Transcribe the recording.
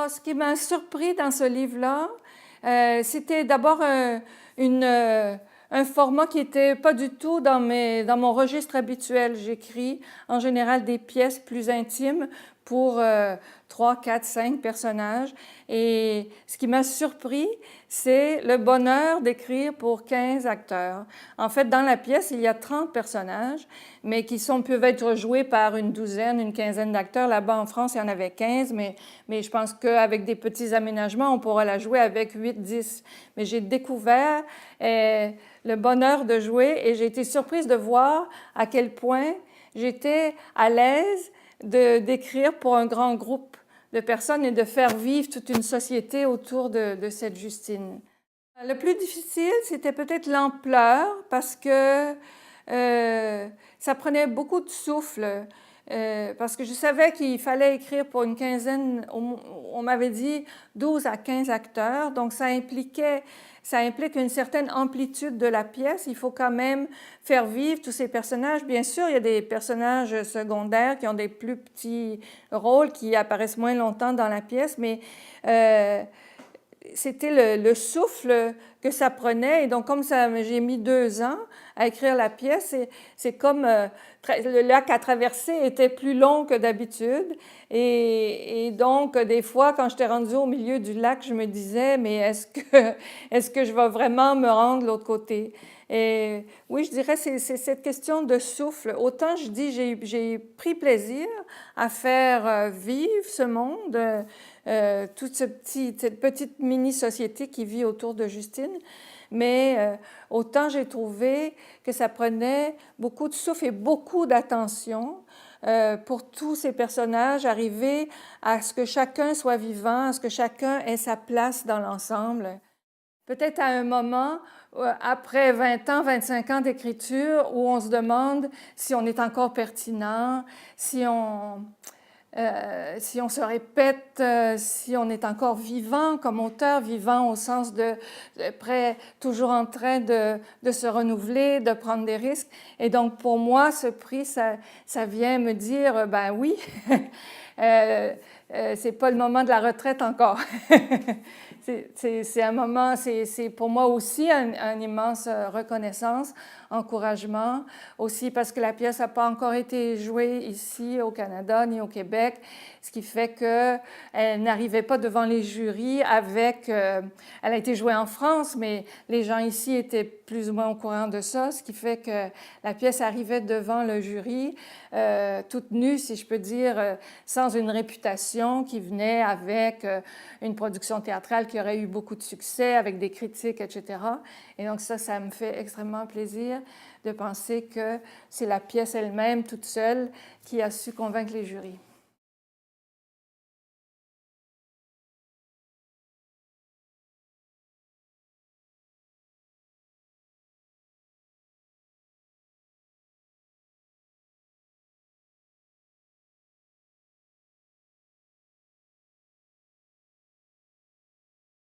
ce qui m'a surpris dans ce livre-là, c'était d'abord un format qui n'était pas du tout dans mon registre habituel. J'écris en général des pièces plus intimes pour 3, 4, 5 personnages. Et ce qui m'a surpris, c'est le bonheur d'écrire pour 15 acteurs. En fait, dans la pièce, il y a 30 personnages, mais peuvent être joués par une douzaine, une quinzaine d'acteurs. Là-bas, en France, il y en avait 15, mais je pense qu'avec des petits aménagements, on pourra la jouer avec 8, 10. Mais j'ai découvert le bonheur de jouer et j'ai été surprise de voir à quel point j'étais à l'aise d'écrire pour un grand groupe de personnes et de faire vivre toute une société autour de cette Justine. Le plus difficile, c'était peut-être l'ampleur parce que ça prenait beaucoup de souffle. Parce que je savais qu'il fallait écrire pour une quinzaine, on m'avait dit 12 à 15 acteurs, donc ça implique une certaine amplitude de la pièce. Il faut quand même faire vivre tous ces personnages. Bien sûr, il y a des personnages secondaires qui ont des plus petits rôles, qui apparaissent moins longtemps dans la pièce, mais c'était le souffle que ça prenait. Et donc, comme ça, j'ai mis 2 ans à écrire la pièce, c'est comme le lac à traverser était plus long que d'habitude. Et donc, des fois, quand j'étais rendue au milieu du lac, je me disais, mais est-ce que je vais vraiment me rendre de l'autre côté? Et oui, je dirais c'est cette question de souffle. Autant je dis j'ai pris plaisir à faire vivre ce monde, toute cette petite mini-société qui vit autour de Justine, mais autant j'ai trouvé que ça prenait beaucoup de souffle et beaucoup d'attention pour tous ces personnages, arriver à ce que chacun soit vivant, à ce que chacun ait sa place dans l'ensemble. Peut-être à un moment, après 20 ans, 25 ans d'écriture, où on se demande si on est encore pertinent, si on se répète, si on est encore vivant comme auteur, vivant au sens de prêt, toujours en train de se renouveler, de prendre des risques. Et donc, pour moi, ce prix, ça vient me dire, ben oui, c'est pas le moment de la retraite encore. C'est un moment, c'est pour moi aussi une immense reconnaissance, encouragement, aussi parce que la pièce n'a pas encore été jouée ici au Canada ni au Québec, ce qui fait qu'elle n'arrivait pas devant les jurys avec... elle a été jouée en France, mais les gens ici étaient plus ou moins au courant de ça, ce qui fait que la pièce arrivait devant le jury, toute nue, si je peux dire, sans une réputation qui venait avec une production théâtrale qui aurait eu beaucoup de succès, avec des critiques, etc. Et donc ça me fait extrêmement plaisir de penser que c'est la pièce elle-même, toute seule, qui a su convaincre les jurys.